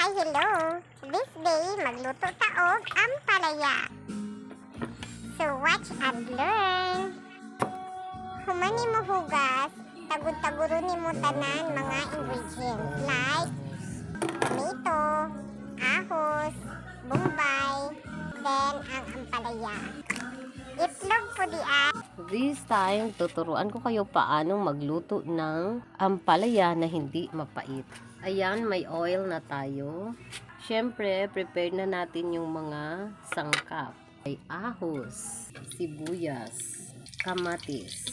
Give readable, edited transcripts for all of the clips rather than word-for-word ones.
hello! This day, magluto taog ang palaya. So, watch and learn. Humani mo hugas, tagod-taguro ni mo tanan mga ingredients like tomato, ahos, bombay, then ang ampalaya. Itlog po diyan. This time, tuturuan ko kayo paano magluto ng ampalaya na hindi mapait. Ayan, may oil na tayo. Siyempre, prepare na natin yung mga sangkap. May ahos, sibuyas, kamatis.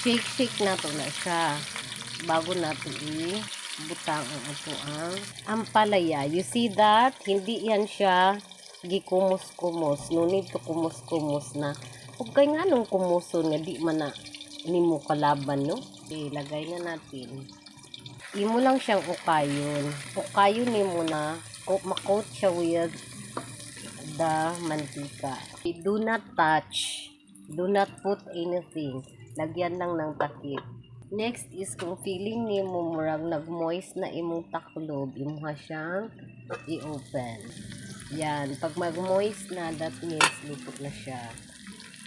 Shake nato na siya bago natin ibutang ang ang ampalaya. You see that? Hindi yan siya gikumos-kumos. No need to kumos-kumos na. Huwag kayo nga nung kumuso nga di man na ni mo kalaban, no? Ilagay na natin. Imo lang siyang ukayon. Ukayon ni mo na makot siya with the mantika. Do not touch. Do not put anything. Lagyan lang ng takip. Next is kung feeling ni mo murag nag-moist na imong taklob, imuha siyang i-open. Yan. Pag mag-moist na, that means luto na siya.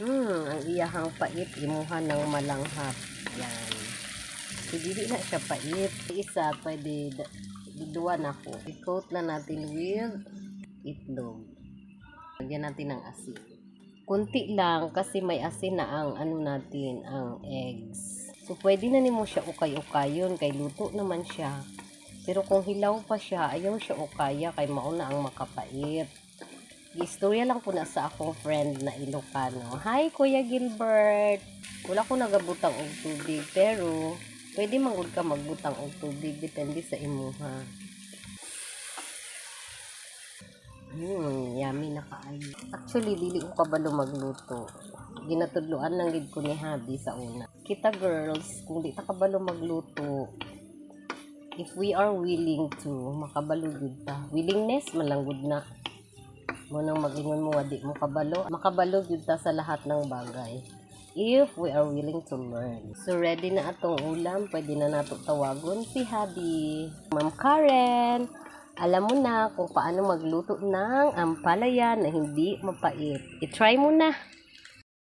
Ang iyahang pait, imuha ng malanghap. Yan. Hindi na siya pait. Isa, pwede diduan ako. I-coat na natin with itlog. Lagyan natin ng asin. Kunti lang kasi may asin na ang natin, ang eggs. So, pwede na nimo siya ukay-ukayon kay luto naman siya. Pero kung hilaw pa siya, ayaw siya ukaya kay mauna ang makapait. Istorya lang po na sa akong friend na Ilocano. Hi, Kuya Gilbert! Wala ko nagabutang og tubig, pero pwede mangud ka magbutang og tubig, depende sa imuha. Yummy na kaayo. Actually, dili ko kabalo magluto. Ginatudloan lang gid ko ni Habi sa una. Kita girls, kung di ta kabalo magluto, if we are willing to, makabalo gid ta. Willingness malanggod na. Mo nang magingon mo di mo kabalo, makabalo gid ta sa lahat ng bagay. If we are willing to learn. So, ready na atong ulam. Pwede na nato tawagon si Habi. Ma'am Karen, alam mo na kung paano magluto ng ampalaya na hindi mapait. I-try mo na.